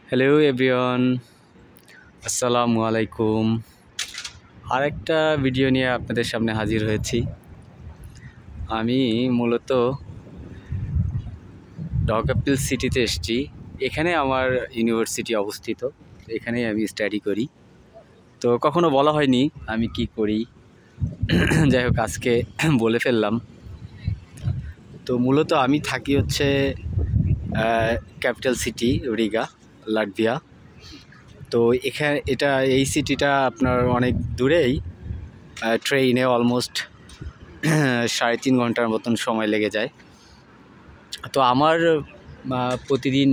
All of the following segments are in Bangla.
হ্যালো এভরিওয়ান, আসসালামু আলাইকুম। আরেকটা ভিডিও নিয়ে আপনাদের সামনে হাজির হয়েছি। আমি মূলত ডগাপিল সিটিতে এসেছি। এখানে আমার ইউনিভার্সিটি অবস্থিত, এখানেই আমি স্টাডি করি। তো কখনো বলা হয়নি আমি কি করি, যাই হোক আজকে বলে ফেললাম। তো মূলত আমি থাকি হচ্ছে ক্যাপিটাল সিটি রিগা, লাটভিয়া। তো এই সিটিটা আপনার অনেক দূরেই, ট্রেনে অলমোস্ট 3.5 ঘন্টার মতন সময় লেগে যায়। তো আমার প্রতিদিন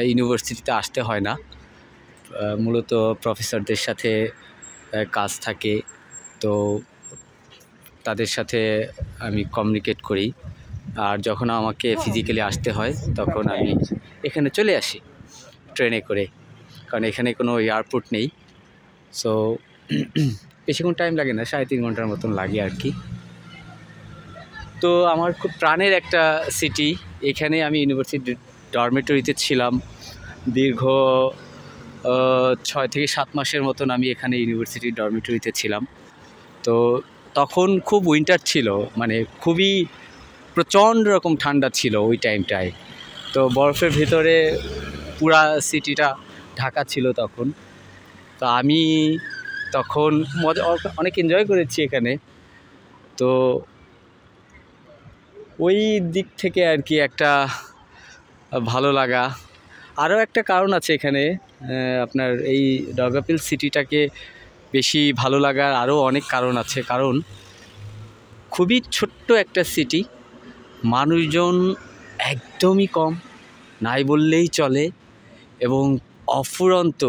ইউনিভার্সিটিতে আসতে হয় না। মূলত প্রফেসরদের সাথে কাজ থাকে, তো তাদের সাথে আমি কমিউনিকেট করি। আর যখন আমাকে ফিজিক্যালি আসতে হয় তখন আমি এখানে চলে আসি ট্রেনে করে, কারণ এখানে কোনো এয়ারপোর্ট নেই। সো বেশিক্ষণ টাইম লাগে না, 3.5 ঘন্টার মতন লাগে আর কি। তো আমার খুব প্রাণের একটা সিটি। এখানে আমি ইউনিভার্সিটি ডরমেটরিতে ছিলাম দীর্ঘ 6 থেকে 7 মাসের মতন আমি এখানে ইউনিভার্সিটি ডরমেটরিতে ছিলাম। তো তখন খুব উইন্টার ছিল, মানে খুবই প্রচণ্ড রকম ঠান্ডা ছিল ওই টাইমটায়। তো বরফের ভেতরে পুরা সিটিটা ঢাকা ছিল তখন। তো আমি তখন অনেক এনজয় করেছি এখানে। তো ওই দিক থেকে আর কি একটা ভালো লাগা। আরও একটা কারণ আছে এখানে, আপনার এই ডগাপিল সিটিটাকে বেশি ভালো লাগার আরও অনেক কারণ আছে। কারণ খুবই ছোট্ট একটা সিটি, মানুষজন একদমই কম, নাই বললেই চলে, এবং অফুরন্ত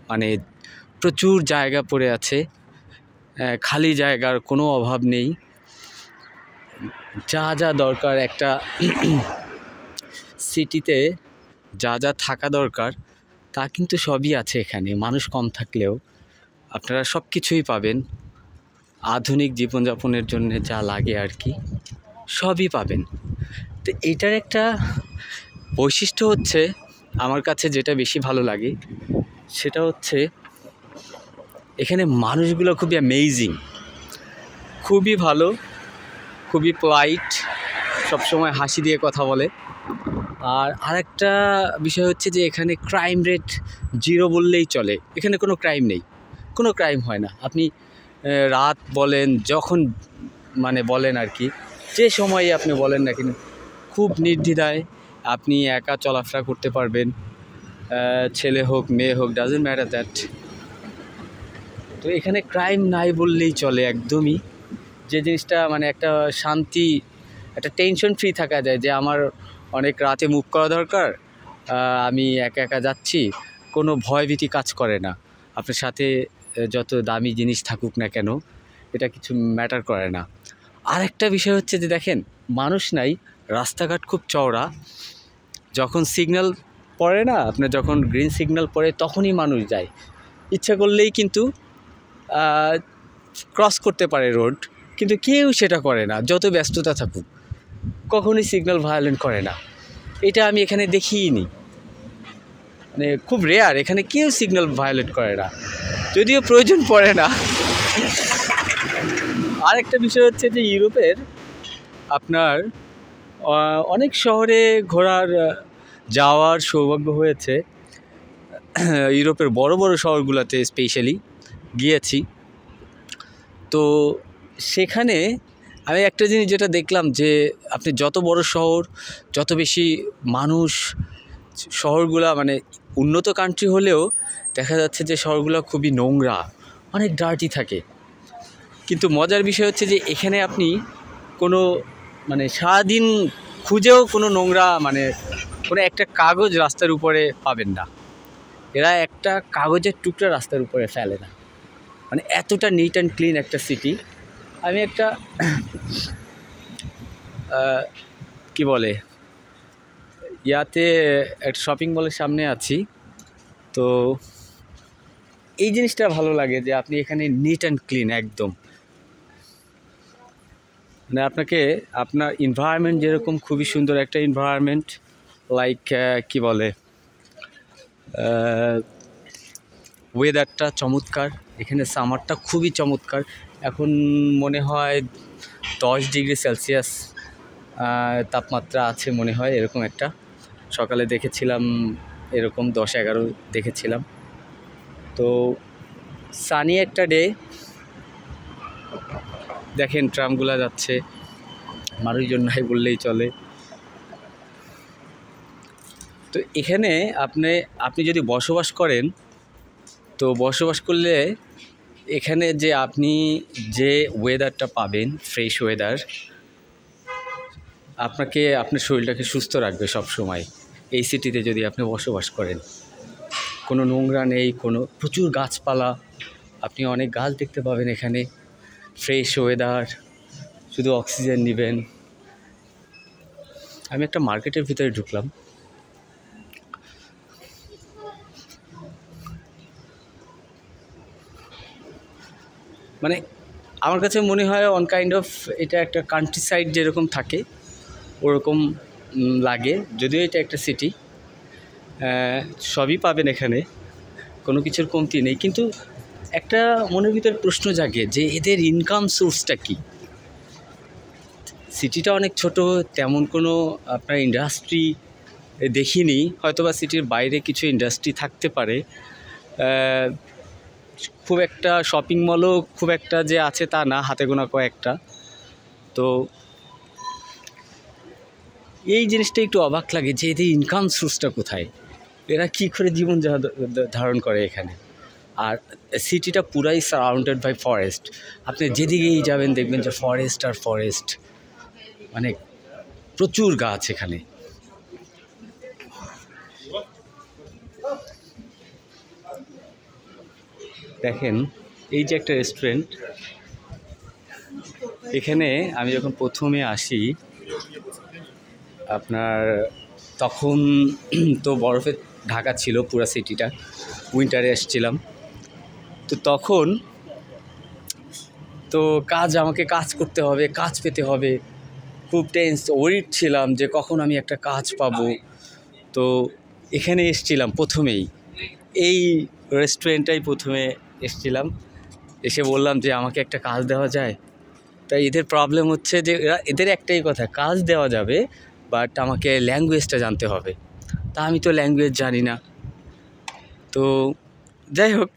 মানে প্রচুর জায়গা পড়ে আছে, খালি জায়গার কোনো অভাব নেই। যা যা দরকার একটা সিটিতে, যা যা থাকা দরকার তা কিন্তু সবই আছে এখানে। মানুষ কম থাকলেও আপনারা সব কিছুই পাবেন। আধুনিক জীবনযাপনের জন্য যা লাগে আর কি সবই পাবেন। তো এইটার একটা বৈশিষ্ট্য হচ্ছে, আমার কাছে যেটা বেশি ভালো লাগে সেটা হচ্ছে এখানে মানুষগুলো খুবই অ্যামেজিং, খুবই ভালো, খুবই পোলাইট, সবসময় হাসি দিয়ে কথা বলে। আর আরেকটা বিষয় হচ্ছে যে এখানে ক্রাইম রেট 0 বললেই চলে। এখানে কোনো ক্রাইম নেই, কোনো ক্রাইম হয় না। আপনি রাত বলেন, যখন মানে বলেন আর কি, যে সময়ই আপনি বলেন না কেন, খুব নির্দ্বিধায় আপনি একা চলাফেরা করতে পারবেন। ছেলে হোক মেয়ে হোক, ডাজন্ট ম্যাটার দ্যাট। তো এখানে ক্রাইম নাই বললেই চলে একদমই। যে জিনিসটা মানে একটা শান্তি, একটা টেনশন ফ্রি থাকা যায় যে আমার অনেক রাতে মুভ করা দরকার, আমি একা একা যাচ্ছি, কোনো ভয়ভীতি কাজ করে না। আপনার সাথে যত দামি জিনিস থাকুক না কেন, এটা কিছু ম্যাটার করে না। আরেকটা বিষয় হচ্ছে যে দেখেন, মানুষ নাই, রাস্তাঘাট খুব চওড়া। যখন সিগন্যাল পড়ে না, আপনার যখন গ্রিন সিগন্যাল পড়ে তখনই মানুষ যায়, ইচ্ছা করলেই কিন্তু ক্রস করতে পারে রোড, কিন্তু কেউ সেটা করে না। যত ব্যস্ততা থাকুক কখনোই সিগন্যাল ভায়োলেন্ট করে না। এটা আমি এখানে দেখিই নি, মানে খুব রেয়ার, এখানে কেউ সিগন্যাল ভায়োলেট করে না, যদিও প্রয়োজন পড়ে না। আরেকটা বিষয় হচ্ছে যে ইউরোপের আপনার অনেক শহরে যাওয়ার সৌভাগ্য হয়েছে। ইউরোপের বড় বড় শহরগুলোতে স্পেশালি গিয়েছি। তো সেখানে আমি একটা জিনিস যেটা দেখলাম, যে আপনি যত বড় শহর, যত বেশি মানুষ, শহরগুলা মানে উন্নত কান্ট্রি হলেও দেখা যাচ্ছে যে শহরগুলো খুবই নোংরা, অনেক ডার্টি থাকে। কিন্তু মজার বিষয় হচ্ছে যে এখানে আপনি কোনো মানে সারাদিন খুঁজেও কোনো নোংরা, মানে কোনো একটা কাগজ রাস্তার উপরে পাবেন না। এরা একটা কাগজের টুকরা রাস্তার উপরে ফেলে না, মানে এতটা নিট অ্যান্ড ক্লিন একটা সিটি। আমি একটা কি বলে একটা শপিং মলের সামনে আছি। তো এই জিনিসটা ভালো লাগে যে আপনি এখানে নিট অ্যান্ড ক্লিন একদম, মানে আপনাকে আপনার এনভায়রনমেন্ট যেরকম খুবই সুন্দর একটা এনভায়রনমেন্ট, লাইক কি বলে ওয়েদারটা চমৎকার, এখানে সামারটা খুবই চমৎকার। এখন মনে হয় 10 ডিগ্রি সেলসিয়াস তাপমাত্রা আছে মনে হয়, এরকম একটা। সকালে দেখেছিলাম এরকম 10-11 দেখেছিলাম। তো সানি একটা ডে, দেখেন ট্রামগুলো যাচ্ছে, মানুষজন নাই বললেই চলে। তো এখানে আপনি যদি বসবাস করেন, তো বসবাস করলে এখানে যে আপনি যে ওয়েদারটা পাবেন, ফ্রেশ ওয়েদার, আপনার শরীরটাকে সুস্থ রাখবে সব সময়। এই সিটিতে যদি আপনি বসবাস করেন, কোনো নোংরা নেই, প্রচুর গাছপালা, আপনি অনেক গাছ দেখতে পাবেন এখানে, ফ্রেশ ওয়েদার, শুধু অক্সিজেন নেবেন। আমি একটা মার্কেটের ভিতরে ঢুকলাম, মানে আমার কাছে মনে হয় অন কাইন্ড অফ এটা একটা কান্ট্রি সাইড যেরকম থাকে ওরকম লাগে, যদিও এটা একটা সিটি। সবই পাবেন এখানে, কোনো কিছুর কমতি নেই। কিন্তু একটা মনের ভিতর প্রশ্ন জাগে যে এদের ইনকাম সোর্সটা কী? সিটিটা অনেক ছোট, তেমন কোনো আপনার ইন্ডাস্ট্রি দেখিনি, হয়তোবা সিটির বাইরে কিছু ইন্ডাস্ট্রি থাকতে পারে। খুব একটা শপিং মলও খুব একটা যে আছে তা না, হাতে গোনা কয়েকটা। তো এই জিনিসটা একটু অবাক লাগে যে এদের ইনকাম সোর্সটা কোথায়, এরা কী করে জীবন ধারণ করে এখানে। আর সিটিটা পুরাই সারাউন্ডেড বাই ফরেস্ট, আপনি যেদিকেই যাবেন দেখবেন যে ফরেস্ট আর ফরেস্ট, মানে প্রচুর গাছ এখানে। দেখেন এই যে একটা রেস্টুরেন্ট, এখানে আমি যখন প্রথমে আসি আপনার তখন তো বরফে ঢাকা ছিল পুরো সিটিটা, উইন্টারে এসেছিলাম। তো তখন তো আমাকে কাজ করতে হবে, কাজ পেতে হবে, খুব ওরিড ছিলাম যে কখন আমি একটা কাজ পাবো। তো এখানে এসেছিলাম প্রথমেই, এই রেস্টুরেন্টটাই প্রথমে এসেছিলাম, এসে বললাম যে আমাকে একটা কাজ দেওয়া যায়। তাই এদের প্রবলেম হচ্ছে যে এদের একটাই কথা, কাজ দেওয়া যাবে বাট আমাকে ল্যাঙ্গুয়েজটা জানতে হবে। তা আমি তো ল্যাঙ্গুয়েজ জানি না। তো যাই হোক,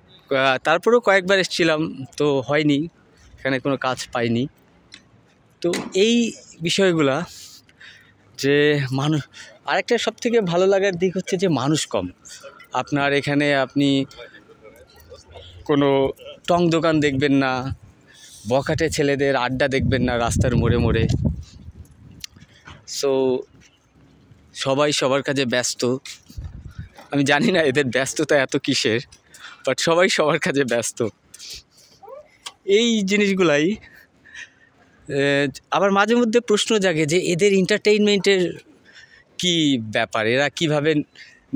তারপরেও কয়েকবার এসেছিলাম, তো হয়নি, এখানে কোনো কাজ পাইনি। তো এই বিষয়গুলা যে মানুষ, আরেকটা সবথেকে ভালো লাগার দিক হচ্ছে যে মানুষ কম। আপনার এখানে আপনি কোনো টং দোকান দেখবেন না, বখাটে ছেলেদের আড্ডা দেখবেন না রাস্তার মোড়ে মোড়ে। সো সবাই সবার কাজে ব্যস্ত। আমি জানি না এদের ব্যস্ততা এত কিসের, বাট সবাই সবার কাজে ব্যস্ত। এই জিনিসগুলাই আবার মাঝে মধ্যে প্রশ্ন জাগে যে এদের এন্টারটেইনমেন্টের কি ব্যাপার, এরা কিভাবে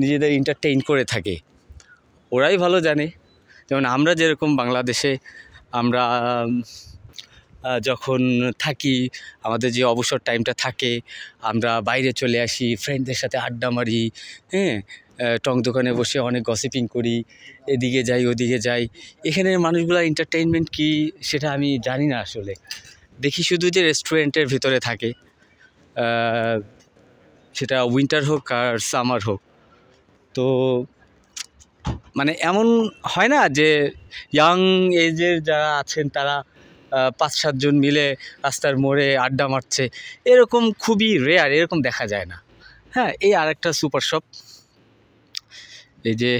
নিজেদের এন্টারটেইন করে থাকে, ওরাই ভালো জানে। যেমন আমরা যেরকম বাংলাদেশে আমরা যখন থাকি, আমাদের যে অবসর টাইমটা থাকে, আমরা বাইরে চলে আসি, ফ্রেন্ডদের সাথে আড্ডা মারি, হ্যাঁ, টং দোকানে বসে অনেক গসিপিং করি, এদিকে যাই ওদিকে যাই। এখানের মানুষগুলো এন্টারটেইনমেন্ট কী সেটা আমি জানি না আসলে, দেখি শুধু যে রেস্টুরেন্টের ভিতরে থাকে, সেটা উইন্টার হোক আর সামার হোক। তো মানে এমন হয় না যে ইয়াং এজের যারা আছেন তারা 5-7 জন মিলে রাস্তার মোড়ে আড্ডা মারছে, এরকম খুবই রেয়ার, এরকম দেখা যায় না। হ্যাঁ, এই আরেকটা সুপার শপ, এই যে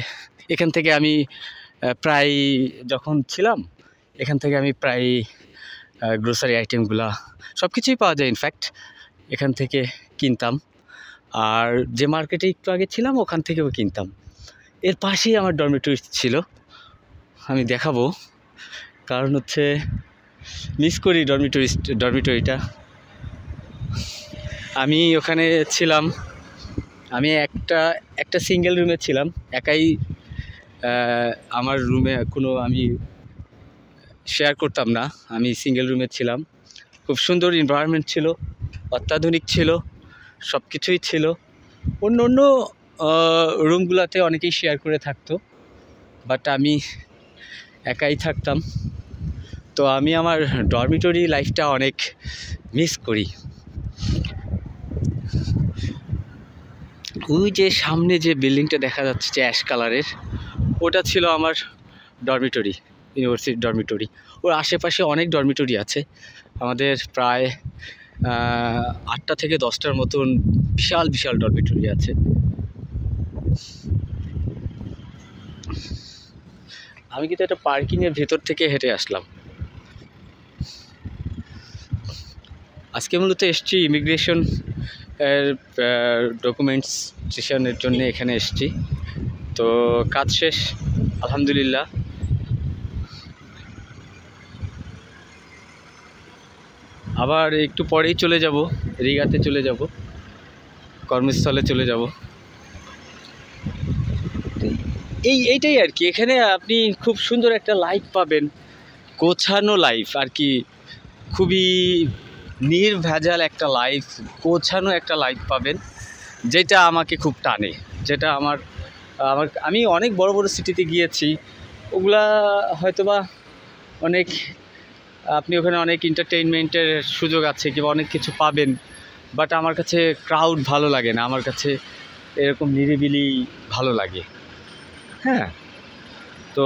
এখান থেকে আমি প্রায় যখন ছিলাম এখান থেকে আমি প্রায় গ্রোসারি আইটেমগুলা সব কিছুই পাওয়া যায় ইনফ্যাক্ট এখান থেকে কিনতাম। আর যে মার্কেটে একটু আগে ছিলাম ওখান থেকেও কিনতাম। এর পাশেই আমার ডরমিটরি ছিল, আমি দেখাবো, কারণ হচ্ছে মিস করি ডরমিটরিটা। আমি ওখানে ছিলাম, আমি একটা সিঙ্গেল রুমে ছিলাম, একাই। আমার রুমে আমি শেয়ার করতাম না, আমি সিঙ্গেল রুমে ছিলাম। খুব সুন্দর এনভায়রনমেন্ট ছিল, অত্যাধুনিক ছিল, সব কিছুই ছিল। অন্য রুমগুলোতে অনেকেই শেয়ার করে থাকতো, বাট আমি একাই থাকতাম। তো আমি আমার ডরমিটরি লাইফটা অনেক মিস করি। ওই যে সামনে যে বিল্ডিংটা দেখা যাচ্ছে যে অ্যাশ কালারের, ওটা ছিল আমার ডরমিটরি, ইউনিভার্সিটির ডরমিটরি। ওর আশেপাশে অনেক ডরমিটরি আছে, আমাদের প্রায় 8টা থেকে 10টার মতন বিশাল বিশাল ডরমিটরি আছে। আমি কিন্তু একটা পার্কিংয়ের ভেতর থেকে হেঁটে আসলাম। আজকে মূলত এসছি ইমিগ্রেশন এর ডকুমেন্টেশনের জন্য এখানে এসছি। তো কাজ শেষ আলহামদুলিল্লাহ। আবার একটু পরেই চলে যাব, রিগাতে চলে যাব, কর্মস্থলে চলে যাব। এইটাই আর কি, এখানে আপনি খুব সুন্দর একটা লাইফ পাবেন, গোছানো লাইফ আর কি, খুবই নির্ভেজাল একটা লাইফ, গোছানো একটা লাইফ পাবেন, যেটা আমাকে খুব টানে। যেটা আমি অনেক বড় বড় সিটিতে গিয়েছি, ওগুলা হয়তোবা অনেক, আপনি ওখানে অনেক এন্টারটেইনমেন্টের সুযোগ আছে কিংবা অনেক কিছু পাবেন, বাট আমার কাছে ক্রাউড ভালো লাগে না, আমার কাছে এরকম নিরিবিলি ভালো লাগে। হ্যাঁ, তো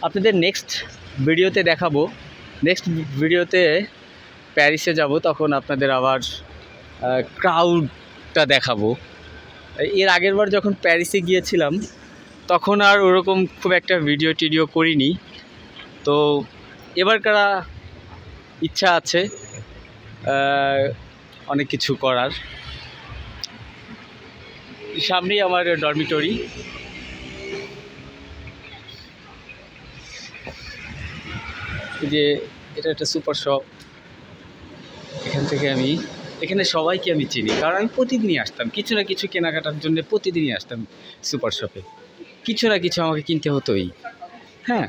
আপনাদের নেক্সট ভিডিওতে দেখাবো, নেক্সট ভিডিওতে প্যারিসে যাব, তখন আপনাদের আবার ক্রাউডটা দেখাবো। এর আগের বার যখন প্যারিসে গিয়েছিলাম তখন আর ওরকম খুব একটা ভিডিও টিডিও করিনি। তো এবারকার ইচ্ছা আছে অনেক কিছু করার। সামনেই আমার ডরমিটরি, যে এটা একটা সুপার শপ। এখান থেকে এখানে সবাইকে আমি চিনি, কারণ আমি প্রতিদিনই আসতাম কিছু না কিছু কেনাকাটার জন্য, প্রতিদিনই আসতাম সুপার শপে, কিছু না কিছু আমাকে কিনতে হতোই। হ্যাঁ,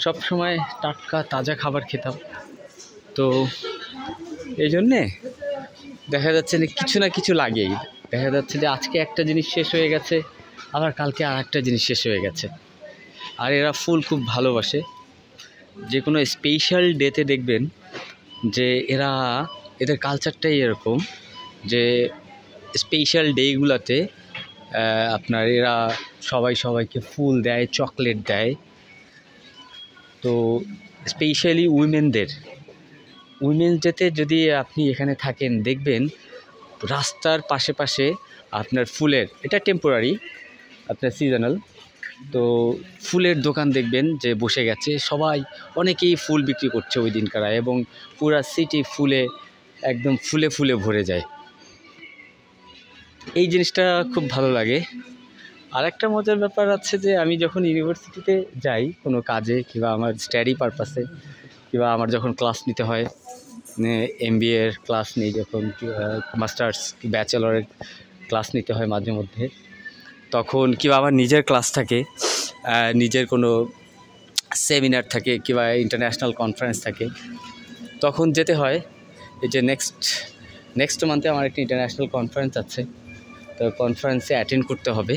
সব সময় টাটকা তাজা খাবার খেতাম। তো এই জন্যে দেখা যাচ্ছে যে কিছু না কিছু লাগেই, দেখা যাচ্ছে যে আজকে একটা জিনিস শেষ হয়ে গেছে, আবার কালকে আর একটা জিনিস শেষ হয়ে গেছে। আর এরা ফুল খুব ভালোবাসে, যে কোনো স্পেশাল ডেতে দেখবেন যে এদের কালচারটাই এরকম, যে স্পেশাল ডেগুলোতে আপনার এরা সবাইকে ফুল দেয়, চকলেট দেয়। তো স্পেশালি উইমেন্স ডেতে যদি আপনি এখানে থাকেন, দেখবেন রাস্তার পাশে আপনার ফুলের, এটা টেম্পোরারি, আপনার সিজনাল, তো ফুলের দোকান দেখবেন যে বসে গেছে, সবাই অনেকেই ফুল বিক্রি করছে ওই দিনকার, এবং পুরা সিটি ফুলে একদম ফুলে ফুলে ভরে যায়। এই জিনিসটা খুব ভালো লাগে। আর একটা মজার ব্যাপার আছে যে আমি যখন ইউনিভার্সিটিতে যাই কোনো কাজে কিংবা আমার স্টাডি পারপাসে, কিংবা আমার যখন ক্লাস নিতে হয়, MBA এর ক্লাস নিই, যখন মাস্টার্স ব্যাচেলরের ক্লাস নিতে হয় মাঝে মধ্যে, তখন কিংবা আমার নিজের ক্লাস থাকে, নিজের কোনো সেমিনার থাকে কিংবা ইন্টারন্যাশনাল কনফারেন্স থাকে, তখন যেতে হয়। এই যে নেক্সট মান্থে আমার একটা ইন্টারন্যাশনাল কনফারেন্স আছে, তো কনফারেন্সে অ্যাটেন্ড করতে হবে।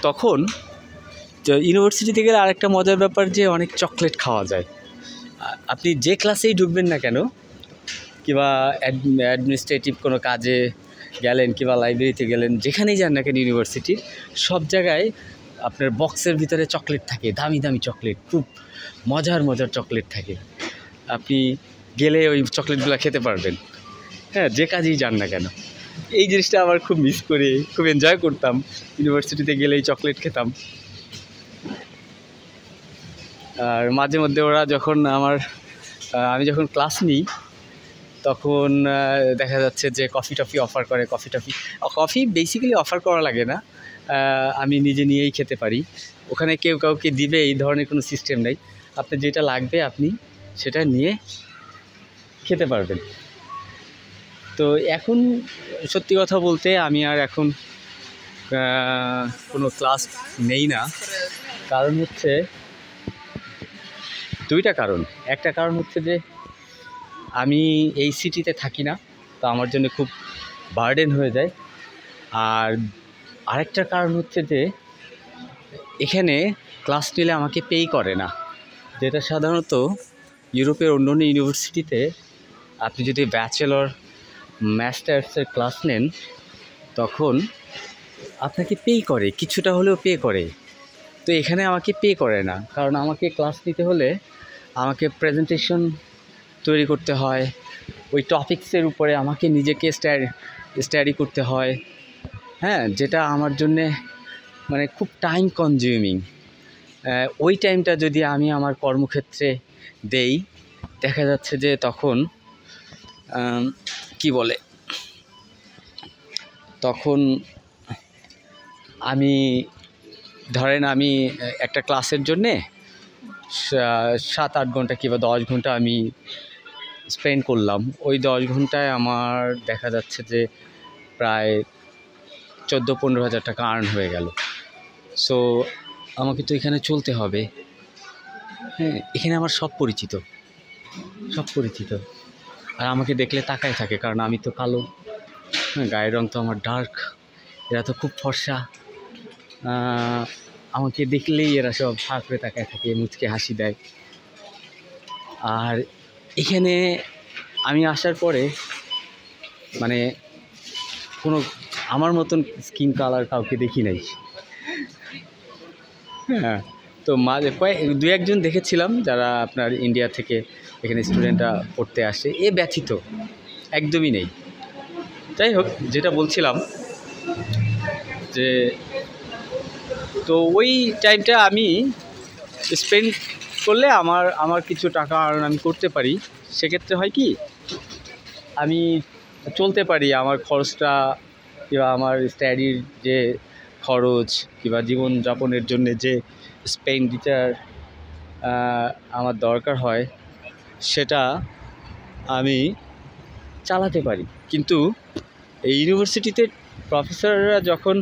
তখন ইউনিভার্সিটিতে গেলে আরেকটা মজার ব্যাপার যে অনেক চকলেট খাওয়া যায়। আপনি যে ক্লাসেই ঢুকবেন না কেন, কিংবা অ্যাডমিনিস্ট্রেটিভ কোনো কাজে গেলেন কিংবা লাইব্রেরিতে গেলেন, যেখানেই যান না কেন ইউনিভার্সিটির, সব জায়গায় আপনার বক্সের ভিতরে চকলেট থাকে, দামি দামি চকলেট, খুব মজার চকলেট থাকে। আপনি গেলে ওই চকলেটগুলো খেতে পারবেন, হ্যাঁ, যে কাজেই যান না কেন। এই জিনিসটা আবার খুব মিস করি, খুব এনজয় করতাম ইউনিভার্সিটিতে গেলেই চকলেট খেতাম। আর মাঝে মধ্যে ওরা যখন আমি যখন ক্লাস নিই, তখন দেখা যাচ্ছে যে কফি অফার করে। কফি বেসিক্যালি অফার করা লাগে না, আমি নিজে নিয়েই খেতে পারি। ওখানে কেউ কাউকে দিবে এই ধরনের কোনো সিস্টেম নেই, আপনার যেটা লাগবে আপনি সেটা নিয়ে খেতে পারবেন। তো এখন সত্যি কথা বলতে আমি আর এখন কোনো ক্লাস নেই না। কারণ হচ্ছে দুইটা কারণ। একটা কারণ হচ্ছে যে আমি এই সিটিতে থাকি না, তো আমার জন্য খুব বার্ডেন হয়ে যায়। আর আরেকটা কারণ হচ্ছে যে এখানে ক্লাস নিলে আমাকে পেই করে না, যেটা সাধারণত ইউরোপের অন্য অন্য ইউনিভার্সিটিতে আপনি যদি ব্যাচেলর মাস্টার্সের ক্লাস নেন তখন আপনাকে পেই করে, কিছুটা হলেও পে করে। তো এখানে আমাকে পে করে না, কারণ আমাকে ক্লাস নিতে হলে আমাকে প্রেজেন্টেশন তৈরি করতে হয়, ওই টপিক্সের উপরে আমাকে নিজেকে স্টাডি করতে হয়, হ্যাঁ, যেটা আমার জন্যে মানে খুব টাইম কনজিউমিং। ওই টাইমটা যদি আমি আমার কর্মক্ষেত্রে দেই, দেখা যাচ্ছে যে তখন কি বলে, তখন আমি ধরেন আমি একটা ক্লাসের জন্যে 7-8 ঘন্টা কিংবা 10 ঘন্টা আমি স্পেন্ড করলাম। ওই 10 ঘন্টায় আমার দেখা যাচ্ছে যে প্রায় 14-15 হাজার টাকা আর্ন হয়ে গেল। সো আমাকে তো এখানে চলতে হবে, হ্যাঁ। এখানে আমার সব পরিচিত, আর আমাকে দেখলে তাকায় থাকে, কারণ আমি তো কালো, হ্যাঁ, গায়ের রং তো আমার ডার্ক, এরা তো খুব ফর্সা। আমাকে দেখলেই এরা সব হাঁ করে তাকায় থাকে, মুচকে হাসি দেয়। আর এখানে আমি আসার পরে মানে কোনো আমার মতন স্কিন কালার কাউকে দেখি নাই, হ্যাঁ। তো মাঝে দু একজন দেখেছিলাম যারা আপনার ইন্ডিয়া থেকে এখানে স্টুডেন্টরা পড়তে আসে, এ ব্যথিত একদমই নেই। যাই হোক, যেটা বলছিলাম যে তো ওই টাইমটা আমি স্পেন্ড করলে আমার কিছু টাকা আর্ন আমি করতে পারি। সেক্ষেত্রে হয় কি, আমি চলতে পারি, আমার খরচটা কিংবা আমার স্টাডির যে খরচ কিংবা জীবনযাপনের জন্য যে এক্সপেন্ডিচার আমার দরকার হয় সেটা আমি চালাতে পারি। কিন্তু এই ইউনিভার্সিটিতে প্রফেসররা যখন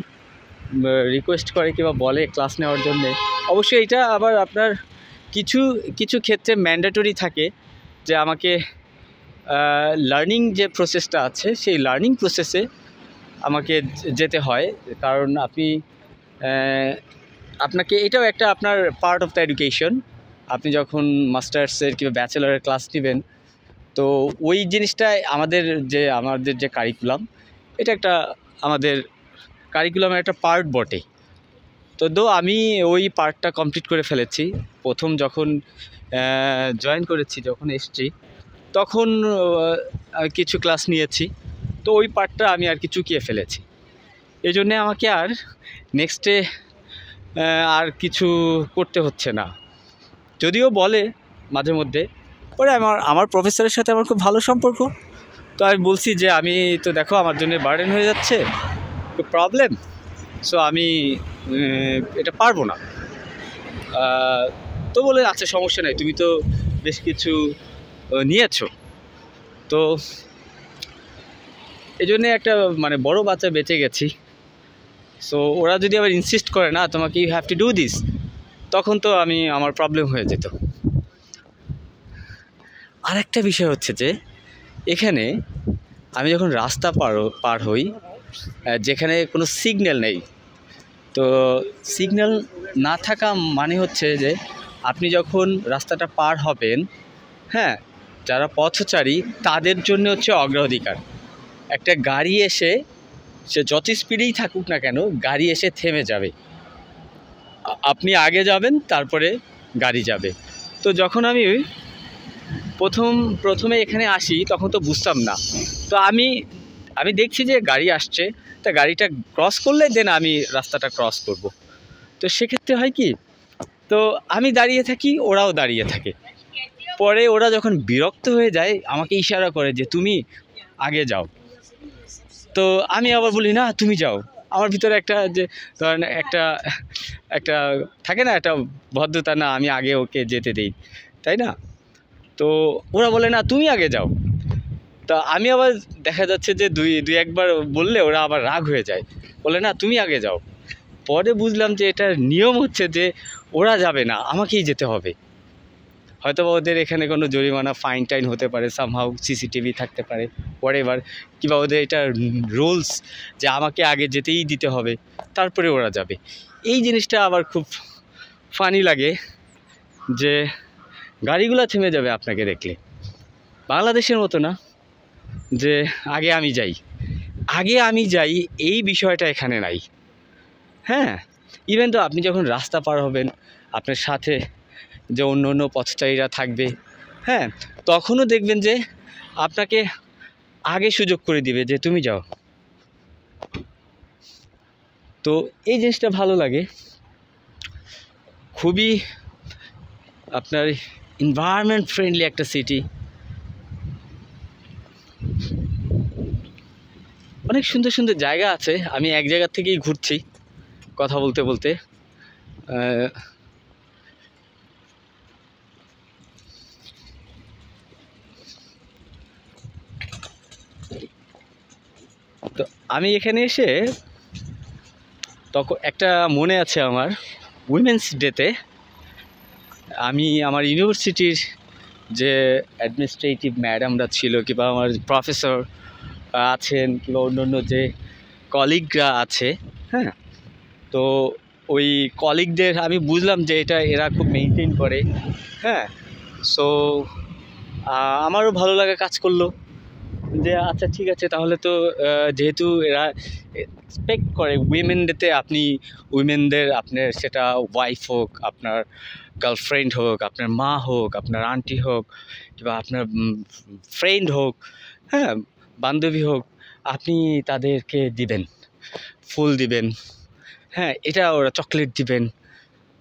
রিকোয়েস্ট করে কিংবা বলে ক্লাস নেওয়ার জন্যে, অবশ্যই এটা আবার আপনার কিছু কিছু ক্ষেত্রে ম্যান্ডেটরি থাকে যে আমাকে লার্নিং যে প্রসেসটা আছে সেই লার্নিং প্রসেসে আমাকে যেতে হয়। কারণ আপনাকে এটাও একটা আপনার পার্ট অফ দ্য এডুকেশন। আপনি যখন মাস্টার্সের কিংবা ব্যাচেলারের ক্লাস নেবেন, তো ওই জিনিসটাই আমাদের যে কারিকুলাম, এটা একটা আমাদের কারিকুলামের একটা পার্ট বটে। তো আমি ওই পার্টটা কমপ্লিট করে ফেলেছি। প্রথম যখন জয়েন করেছি, যখন এসছি, তখন কিছু ক্লাস নিয়েছি, তো ওই পার্টটা আমি আর কি চুকিয়ে ফেলেছি। এই জন্যে আমাকে আর নেক্সটে আর কিছু করতে হচ্ছে না। যদিও বলে মাঝে মধ্যে, পরে আমার প্রফেসরের সাথে আমার খুব ভালো সম্পর্ক। তো আমি বলছি যে আমি তো দেখো আমার জন্য বার্ডেন হয়ে যাচ্ছে, একটু প্রবলেম, সো আমি এটা পারবো না। তো বলে আচ্ছা সমস্যা নেই, তুমি তো বেশ কিছু নিয়েছো, তো এই জন্যে একটা মানে বড় বাচ্চা বেঁচে গেছি। সো ওরা যদি আবার ইনসিস্ট করে না তোমাকে you have to do this, তখন তো আমার প্রবলেম হয়ে যেত। আরেকটা বিষয় হচ্ছে যে এখানে আমি যখন রাস্তা পার হই, যেখানে কোনো সিগন্যাল নেই, তো সিগন্যাল না থাকা মানে হচ্ছে যে আপনি যখন রাস্তাটা পার হবেন, হ্যাঁ, যারা পথচারী তাদের জন্য হচ্ছে অগ্রাধিকার। একটা গাড়ি এসে সে যত স্পিডেই থাকুক না কেন, গাড়ি এসে থেমে যাবে, আপনি আগে যাবেন, তারপরে গাড়ি যাবে। তো যখন আমি প্রথমে এখানে আসি তখন তো বুঝতাম না। তো আমি দেখছি যে গাড়ি আসছে, তা গাড়িটা ক্রস করলে দেন আমি রাস্তাটা ক্রস করব। তো সেক্ষেত্রে হয় কি, তো আমি দাঁড়িয়ে থাকি, ওরাও দাঁড়িয়ে থাকে। পরে ওরা যখন বিরক্ত হয়ে যায় আমাকে ইশারা করে যে তুমি আগে যাও। তো আমি আবার বলি না তুমি যাও। আমার ভিতরে একটা যে ধরেন একটা থাকে না, একটা ভদ্রতা, না আমি আগে ওকে যেতে দিই, তাই না? তো ওরা বলে না তুমি আগে যাও। তা আমি আবার দেখা যাচ্ছে যে দুই একবার বললে ওরা আবার রাগ হয়ে যায়, বলে না তুমি আগে যাও। পরে বুঝলাম যে এটার নিয়ম হচ্ছে যে ওরা যাবে না, আমাকেই যেতে হবে। হয়তো বা ওদের এখানে কোনো জরিমানা ফাইন টাইন হতে পারে, সামহাউ সিসিটিভি থাকতে পারে, হোয়াটএভার, কিংবা ওদের এটা রুলস যে আমাকে আগে যেতেই দিতে হবে, তারপরে ওরা যাবে। এই জিনিসটা আবার খুব ফানি লাগে যে গাড়িগুলো থেমে যাবে আপনাকে দেখলে। বাংলাদেশের মতো না যে আগে আমি যাই এই বিষয়টা এখানে নাই। হ্যাঁ, ইভেন তো আপনি যখন রাস্তা পার হবেন, আপনার সাথে যে অন্য অন্য পথচারীরা থাকবে, হ্যাঁ, তখনও দেখবেন যে আপনাকে আগে সুযোগ করে দিবে যে তুমি যাও। তো এই জিনিসটা ভালো লাগে। খুবই আপনার এনভায়রনমেন্ট ফ্রেন্ডলি একটা সিটি। অনেক সুন্দর সুন্দর জায়গা আছে। আমি এক জায়গা থেকেই ঘুরছি কথা বলতে বলতে। তো আমি এখানে এসে তখন একটা মনে আছে আমার, উইমেন্স ডেতে আমি আমার ইউনিভার্সিটির যে অ্যাডমিনিস্ট্রেটিভ ম্যাডামরা ছিল, কিংবা আমার প্রফেসর আছেন, কিংবা অন্য অন্য যে কলিগরা আছে, হ্যাঁ, তো ওই কলিগদের আমি বুঝলাম যে এটা এরা খুব মেনটেন করে। হ্যাঁ, সো আমারও ভালো লাগা কাজ করলো যে আচ্ছা ঠিক আছে, তাহলে তো যেহেতু এরা এক্সপেক্ট করে উইমেন ডেতে আপনি উইমেনদের, আপনার সেটা ওয়াইফ হোক, আপনার গার্লফ্রেন্ড হোক, আপনার মা হোক, আপনার আন্টি হোক, কিংবা আপনার ফ্রেন্ড হোক, হ্যাঁ, বান্ধবী হোক, আপনি তাদেরকে দিবেন, ফুল দিবেন, হ্যাঁ, এটা ওরা চকলেট দিবেন।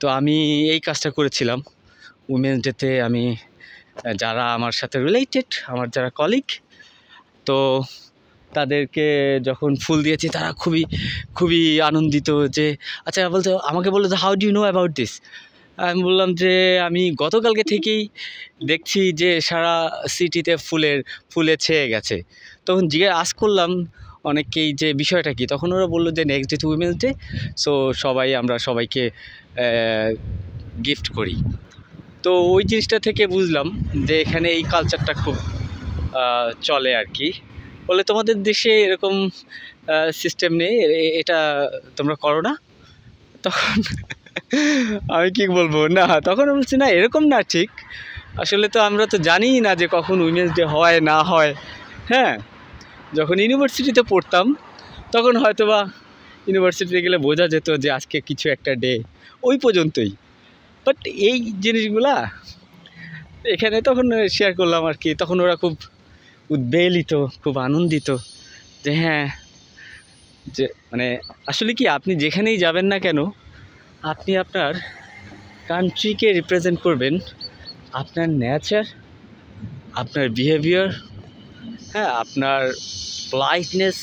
তো আমি এই কাজটা করেছিলাম উইমেন্স ডেতে। আমি যারা আমার সাথে রিলেটেড, আমার যারা কলিগ, তো তাদেরকে যখন ফুল দিয়েছি তারা খুবই খুবই আনন্দিত। যে আচ্ছা বলতো, আমাকে বললো যে how do you know about this. আমি বললাম যে আমি গতকালকে থেকেই দেখছি যে সারা সিটিতে ফুলে ছেয়ে গেছে। তখন আস করলাম অনেককেই যে বিষয়টা কি, তখন ওরা বললো যে next day to women's day, so আমরা সবাইকে গিফট করি। তো ওই জিনিসটা থেকে বুঝলাম যে এখানে এই কালচারটা খুব চলে আর কি। বলে তোমাদের দেশে এরকম সিস্টেম নেই, এটা তোমরা করো না? তখন আমি কি বলবো, না, তখন বলছি না, এরকম না, ঠিক আসলে তো আমরা তো জানিই না যে কখন উইমেন্স ডে হয় না হয়। হ্যাঁ, যখন ইউনিভার্সিটিতে পড়তাম তখন হয়তো বা ইউনিভার্সিটিতে গেলে বোঝা যেত যে আজকে কিছু একটা ডে, ওই পর্যন্তই। বাট এই জিনিসগুলা এখানে তখন শেয়ার করলাম আর কি। তখন ওরা খুব উদ্বেলিত, খুব আনন্দিত যে হ্যাঁ, যে মানে আসলে কি, আপনি যেখানেই যাবেন না কেন, আপনি আপনার কান্ট্রিকে রিপ্রেজেন্ট করবেন, আপনার নেচার, আপনার বিহেভিয়ার, হ্যাঁ, আপনার পোলাইটনেস,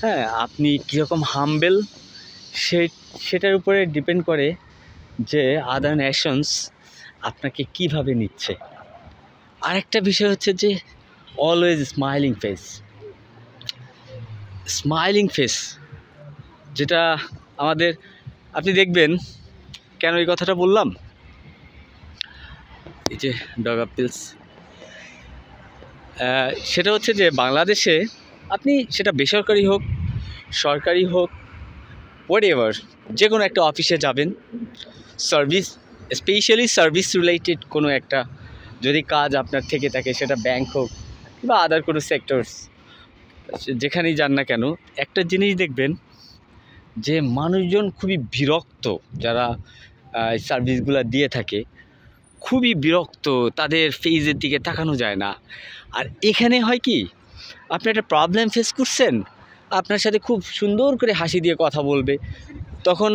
হ্যাঁ, আপনি কীরকম হাম্বেল, সেটার উপরে ডিপেন্ড করে যে আদার নেশনস আপনাকে কিভাবে নিচ্ছে। আরেকটা বিষয় হচ্ছে যে অলওয়েজ স্মাইলিং ফেস, যেটা আমাদের, আপনি দেখবেন কেন এই কথাটা বললাম, এই যে ডগ আপিলস, সেটা হচ্ছে যে বাংলাদেশে আপনি সেটা বেসরকারি হোক, সরকারি হোক, হোয়াটএভার, যে কোনো একটা অফিসে যাবেন, সার্ভিস, স্পেশালি সার্ভিস রিলেটেড কোনো একটা যদি কাজ আপনার থেকে থাকে, সেটা ব্যাংক হোক বা আদার কোনো সেক্টরস, যেখানেই যান না কেন, একটা জিনিস দেখবেন যে মানুষজন খুবই বিরক্ত, যারা সার্ভিসগুলো দিয়ে থাকে, খুবই বিরক্ত, তাদের ফেসের দিকে তাকানো যায় না। আর এখানে হয় কি, আপনি একটা প্রবলেম ফেস করছেন, আপনার সাথে খুব সুন্দর করে হাসি দিয়ে কথা বলবে, তখন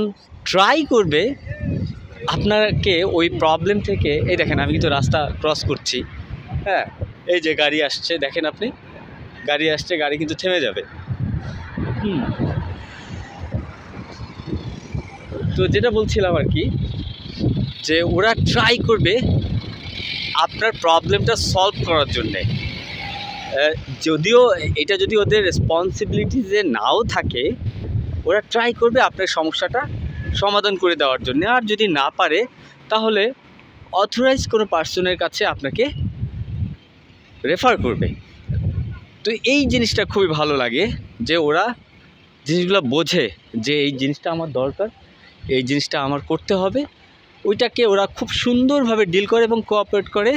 ট্রাই করবে আপনাকে ওই প্রবলেম থেকে, এই দেখেন আমি কিন্তু রাস্তা ক্রস করছি, হ্যাঁ, এই যে গাড়ি আসছে, দেখেন আপনি, গাড়ি আসছে, গাড়ি কিন্তু থেমে যাবে। তো যেটা বলছিলাম আর কি, যে ওরা ট্রাই করবে আপনার প্রবলেমটা সলভ করার জন্যে, যদিও এটা যদি ওদের রেসপন্সিবিলিটিসে নাও থাকে, ওরা ট্রাই করবে আপনার সমস্যাটা সমাধান করে দেওয়ার জন্য। আর যদি না পারে, তাহলে অথরাইজ কোনো পার্সনের কাছে আপনাকে রেফার করবে। তো এই জিনিসটা খুবই ভালো লাগে যে ওরা জিনিসগুলো বোঝে যে এই জিনিসটা আমার দরকার, এই জিনিসটা আমার করতে হবে, ওইটাকে ওরা খুব সুন্দরভাবে ডিল করে এবং কোঅপারেট করে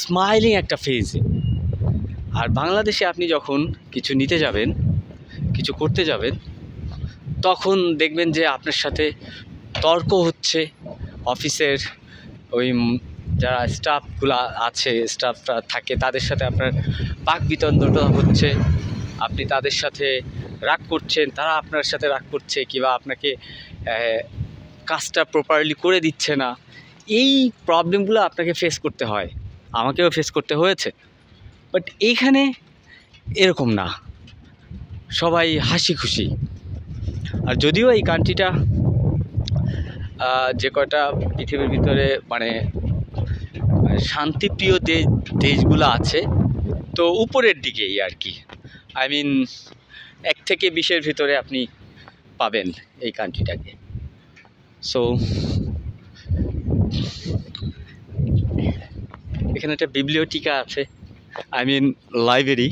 স্মাইলিং একটা ফেজে। আর বাংলাদেশে আপনি যখন কিছু নিতে যাবেন, কিছু করতে যাবেন, তখন দেখবেন যে আপনার সাথে তর্ক হচ্ছে। অফিসের ওই যারা স্টাফগুলো আছে, স্টাফরা থাকে, তাদের সাথে আপনার বাকবিতণ্ডটা হচ্ছে। আপনি তাদের সাথে রাগ করছেন, তারা আপনার সাথে রাগ করছে, কিংবা আপনাকে কাজটা প্রপারলি করে দিচ্ছে না। এই প্রবলেমগুলো আপনাকে ফেস করতে হয়, আমাকেও ফেস করতে হয়েছে। বাট এইখানে এরকম না, সবাই হাসি খুশি। আর যদিও এই কান্ট্রিটা যে কয়টা পৃথিবীর ভিতরে মানে শান্তিপ্রিয় দেশগুলো আছে, তো উপরের দিকেই আর কি। আই মিন 1 থেকে 20-এর ভিতরে আপনি পাবেন এই কান্ট্রিটাকে। সো এখানে একটা বিবলিওটিকা আছে, আই মিন লাইব্রেরি।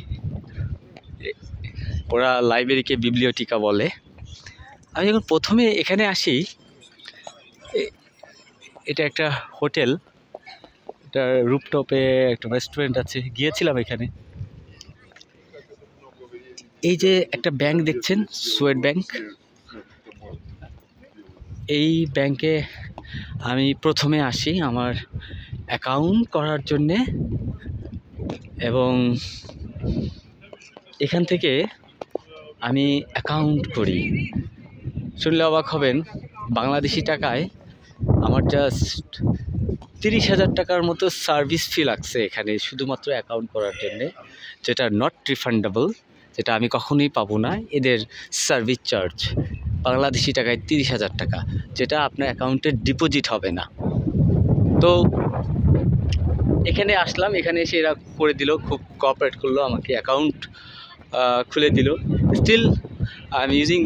ওরা লাইব্রেরিকে বিবলিওটিকা বলে। আমি যখন প্রথমে এখানে আসি, এটা একটা হোটেল, এটা রুপটপে একটা রেস্টুরেন্ট আছে, গিয়েছিলাম এখানে। এই যে একটা ব্যাংক দেখছেন, সোয়েট ব্যাংক, এই ব্যাংকে আমি প্রথমে আসি আমার অ্যাকাউন্ট করার জন্যে, এবং এখান থেকে আমি অ্যাকাউন্ট করি। শুনলে অবাক হবেন, বাংলাদেশি টাকায় আমার জাস্ট 30,000 টাকার মতো সার্ভিস ফি লাগছে এখানে শুধুমাত্র অ্যাকাউন্ট করার জন্যে, যেটা নট রিফান্ডেবল, যেটা আমি কখনোই পাবো না। এদের সার্ভিস চার্জ বাংলাদেশি টাকায় 30,000 টাকা, যেটা আপনার অ্যাকাউন্টে ডিপোজিট হবে না। তো এখানে আসলাম, এখানে এসে এরা করে দিল, খুব কোঅপারেট করলো, আমাকে অ্যাকাউন্ট খুলে দিল। Still I am using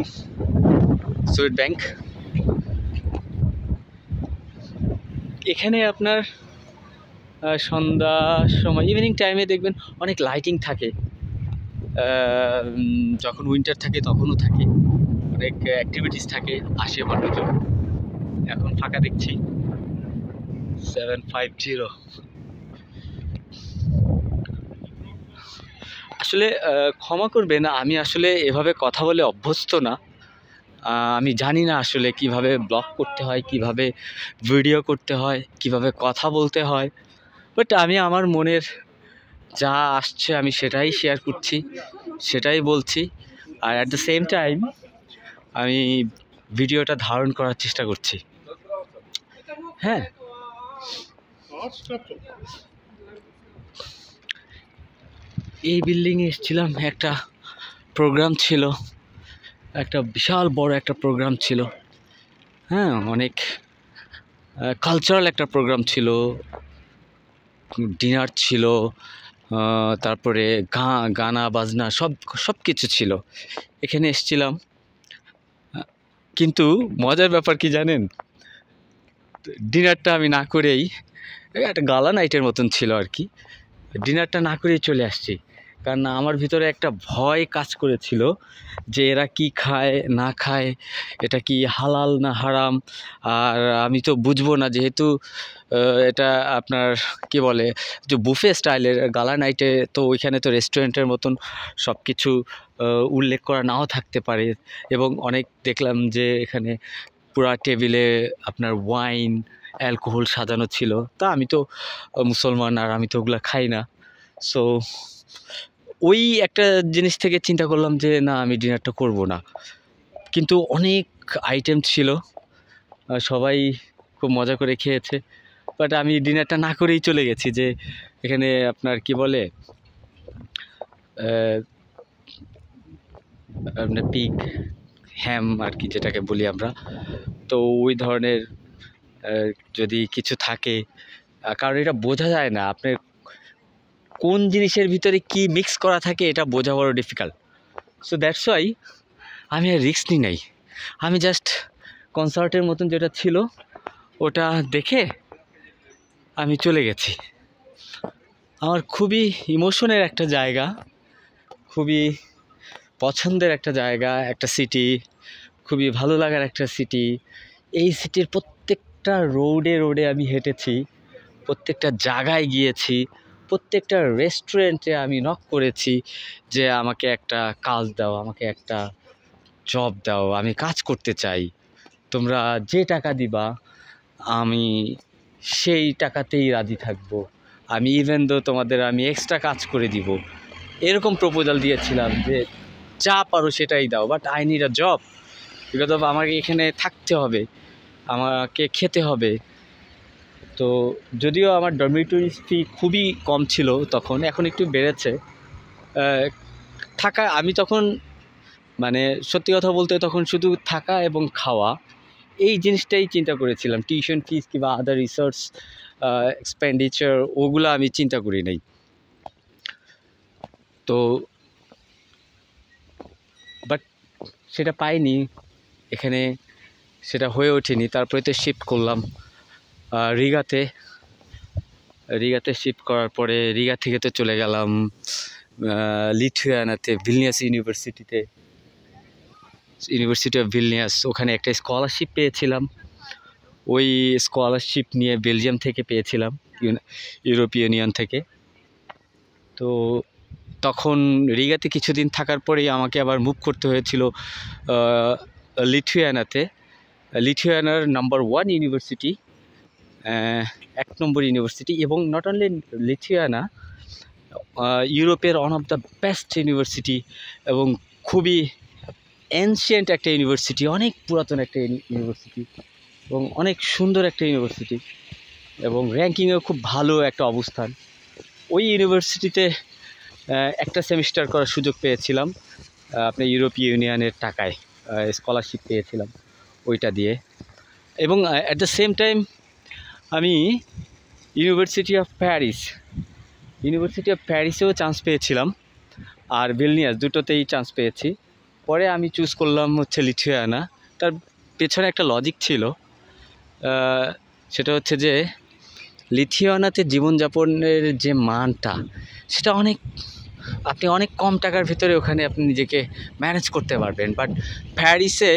Swedbank. এখানে আপনার সন্ধ্যার সময়, ইভিনিং টাইমে দেখবেন অনেক লাইটিং থাকে। যখন উইন্টার থাকে তখনও থাকে, অনেক অ্যাক্টিভিটিস থাকে, আসে মানুষজন। এখন ফাঁকা দেখছি। 750। আসলে ক্ষমা করবেন, আমি আসলে এভাবে কথা বলে অভ্যস্ত না। আমি জানি না আসলে কিভাবে ব্লগ করতে হয়, কিভাবে ভিডিও করতে হয়, কিভাবে কথা বলতে হয়। বাট আমি আমার মনের যা আসছে আমি সেটাই শেয়ার করছি, সেটাই বলছি। আর অ্যাট দ্য সেম টাইম আমি ভিডিওটা ধারণ করার চেষ্টা করছি। হ্যাঁ, এই বিল্ডিংয়ে এসেছিলাম, একটা প্রোগ্রাম ছিল, একটা বিশাল বড় একটা প্রোগ্রাম ছিল। হ্যাঁ, অনেক কালচারাল একটা প্রোগ্রাম ছিল, ডিনার ছিল, তারপরে গানা বাজনা সব কিছু ছিল। এখানে এসেছিলাম, কিন্তু মজার ব্যাপার কি জানেন, ডিনারটা আমি না করেই, একটা গালা নাইটের মতন ছিল আর কি, ডিনারটা না করেই চলে আসছি। কারণ আমার ভিতরে একটা ভয় কাজ করেছিল যে এরা কি খায় না খায়, এটা কি হালাল না হারাম। আর আমি তো বুঝবো না, যেহেতু এটা আপনার কি বলে যে বুফে স্টাইলের গালা নাইটে, তো ওইখানে তো রেস্টুরেন্টের মতন সব কিছু উল্লেখ করা নাও থাকতে পারে। এবং অনেক দেখলাম যে এখানে পুরা টেবিলে আপনার ওয়াইন, অ্যালকোহল সাজানো ছিল। তা আমি তো মুসলমান, আর আমি তো ওগুলো খাই না। সো ওই একটা জিনিস থেকে চিন্তা করলাম যে না, আমি ডিনারটা করব না। কিন্তু অনেক আইটেম ছিল, সবাই খুব মজা করে খেয়েছে। বাট আমি ডিনারটা না করেই চলে গেছি। যে এখানে আপনার কি বলে আপনার পিগ হ্যাম আর কি, যেটাকে বলি আমরা, তো ওই ধরনের যদি কিছু থাকে, কারণ এটা বোঝা যায় না আপনার কোন জিনিসের ভিতরে কি মিক্স করা থাকে, এটা বোঝা বড় ডিফিকাল্ট। সো দ্যাটস ওয়াই আমি আর রিস্ক নিই নাই। আমি জাস্ট কনসার্টের মতন যেটা ছিল ওটা দেখে আমি চলে গেছি। আমার খুবই ইমোশনের একটা জায়গা, খুবই পছন্দের একটা জায়গা, একটা সিটি, খুবই ভালো লাগার একটা সিটি। এই সিটির প্রত্যেকটা রোডে রোডে আমি হেঁটেছি, প্রত্যেকটা জায়গায় গিয়েছি, প্রত্যেকটা রেস্টুরেন্টে আমি নক করেছি যে আমাকে একটা কাজ দাও, আমাকে একটা জব দাও, আমি কাজ করতে চাই, তোমরা যে টাকা দিবা আমি সেই টাকাতেই রাজি থাকবো, আমি ইভেন দো তোমাদের আমি এক্সট্রা কাজ করে দিব, এরকম প্রপোজাল দিয়েছিলাম যে যা পারো সেটাই দাও, but I need a job, because of আমাকে এখানে থাকতে হবে, আমাকে খেতে হবে। তো যদিও আমার ডরমিটরি ফি খুবই কম ছিল তখন, এখন একটু বেড়েছে। থাকা আমি তখন মানে সত্যি কথা বলতে তখন শুধু থাকা এবং খাওয়া এই জিনিসটাই চিন্তা করেছিলাম, টিউশন ফিস কিংবা আদার রিসার্চ এক্সপেন্ডিচার ওগুলো আমি চিন্তা করি নাই। তো বাট সেটা পাইনি এখানে, সেটা হয়ে ওঠেনি। তারপরে তো শিফট করলাম রিগাতে। রিগাতে শিফট করার পরে রিগা থেকে তো চলে গেলাম লিথুয়ানাতে, ভিলনিয়াস ইউনিভার্সিটিতে, ইউনিভার্সিটি অফ ভিলনিয়াস। ওখানে একটা স্কলারশিপ পেয়েছিলাম, ওই স্কলারশিপ নিয়ে বেলজিয়াম থেকে পেয়েছিলাম, ইউরোপীয় ইউনিয়ন থেকে। তো তখন রিগাতে কিছুদিন থাকার পরেই আমাকে আবার মুভ করতে হয়েছিল লিথুয়ানাতে। লিথুয়ানার নাম্বার 1 ইউনিভার্সিটি, 1 নম্বর ইউনিভার্সিটি, এবং নট অনলি লিথুয়ানা, ইউরোপের one of the best university এবং খুবই এনশিয়েন্ট একটা ইউনিভার্সিটি, অনেক পুরাতন একটা ইউনিভার্সিটি এবং অনেক সুন্দর একটা ইউনিভার্সিটি, এবং র্যাঙ্কিংয়েও খুব ভালো একটা অবস্থান। ওই ইউনিভার্সিটিতে একটা সেমিস্টার করার সুযোগ পেয়েছিলাম আপনার ইউরোপীয় ইউনিয়নের টাকায়, স্কলারশিপ পেয়েছিলাম ওইটা দিয়ে। এবং অ্যাট দ্য সেম টাইম আমি ইউনিভার্সিটি অফ প্যারিসেও চান্স পেয়েছিলাম, আর ভিলনিয়াস, দুটোতেই চান্স পেয়েছি। পরে আমি চুজ করলাম হচ্ছে লিথুয়ানা। তার পেছনে একটা লজিক ছিল, সেটা হচ্ছে যে লিথুয়ানাতে জীবনযাপনের যে মানটা সেটা আপনি অনেক কম টাকার ভিতরে ওখানে আপনি নিজেকে ম্যানেজ করতে পারবেন। বাট প্যারিসে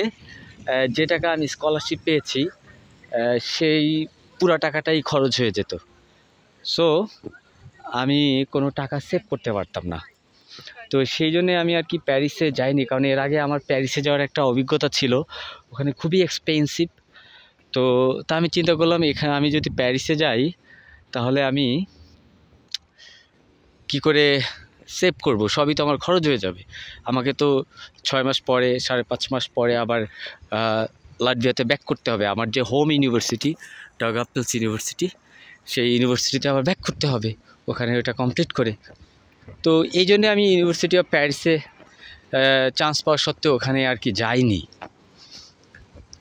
যে টাকা আমি স্কলারশিপ পেয়েছি সেই পুরো টাকাটাই খরচ হয়ে যেত। সো আমি কোনো টাকা সেভ করতে পারতাম না। তো সেই জন্যে আমি আর কি প্যারিসে যাইনি, কারণ এর আগে আমার প্যারিসে যাওয়ার একটা অভিজ্ঞতা ছিল, ওখানে খুবই এক্সপেন্সিভ। তো আমি চিন্তা করলাম এখানে আমি যদি প্যারিসে যাই তাহলে আমি কি করে সেভ করব, সবই তো আমার খরচ হয়ে যাবে। আমাকে তো 6 মাস পরে, 5.5 মাস পরে আবার লাটভিয়াতে ব্যাক করতে হবে, আমার যে হোম ইউনিভার্সিটি ডাউগাপলস ইউনিভার্সিটি, সেই ইউনিভার্সিটিতে আবার ব্যাক করতে হবে ওখানে ওটা কমপ্লিট করে। তো এই জন্যে আমি ইউনিভার্সিটি অফ প্যারিসে চান্স পাওয়া সত্ত্বেও ওখানে আর কি যাইনি।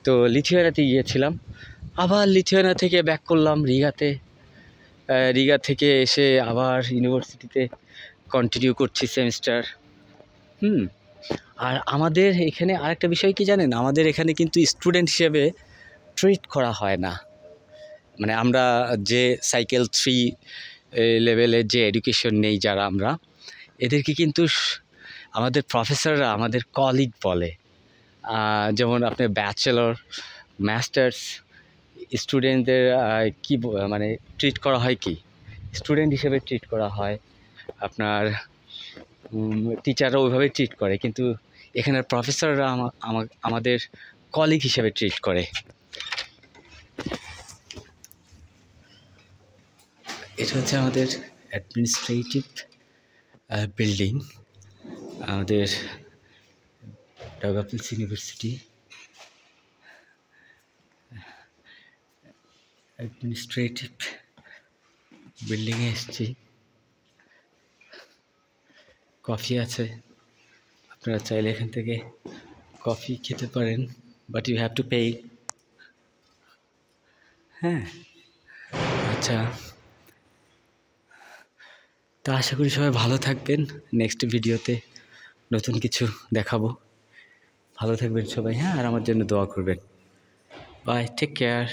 তো লিথুয়ানাতে গিয়েছিলাম, আবার লিথুয়ানা থেকে ব্যাক করলাম রিগাতে। রিগা থেকে এসে আবার ইউনিভার্সিটিতে কন্টিনিউ করছি সেমিস্টার। আর আমাদের এখানে আরেকটা বিষয় কি জানেন, আমাদের এখানে কিন্তু স্টুডেন্ট হিসেবে ট্রিট করা হয় না। মানে আমরা যে সাইকেল 3 লেভেলের যে এডুকেশন নেই যারা, আমরা এদেরকে কিন্তু আমাদের প্রফেসররা আমাদের কলিগ বলে। যেমন আপনার ব্যাচেলর, মাস্টার্স স্টুডেন্টদের কি মানে ট্রিট করা হয়, কি স্টুডেন্ট হিসেবে ট্রিট করা হয়, আপনার টিচাররা ওইভাবে ট্রিট করে, কিন্তু এখানের প্রফেসররা আমাদের কলিগ হিসেবে ট্রিট করে। এটা হচ্ছে আমাদের অ্যাডমিনিস্ট্রেটিভ বিল্ডিং, আমাদের ডাউগাপলস ইউনিভার্সিটি অ্যাডমিনিস্ট্রেটিভ বিল্ডিংয়ে এসেছি। কফি আছে, আপনারা চাইলে এখান থেকে কফি খেতে পারেন, but you have to pay. হ্যাঁ, আচ্ছা, তা আশা করি সবাই ভালো থাকবেন। নেক্সট ভিডিওতে নতুন কিছু দেখাবো। ভালো থাকবেন সবাই, হ্যাঁ, আর আমার জন্য দোয়া করবেন। Bye, take care.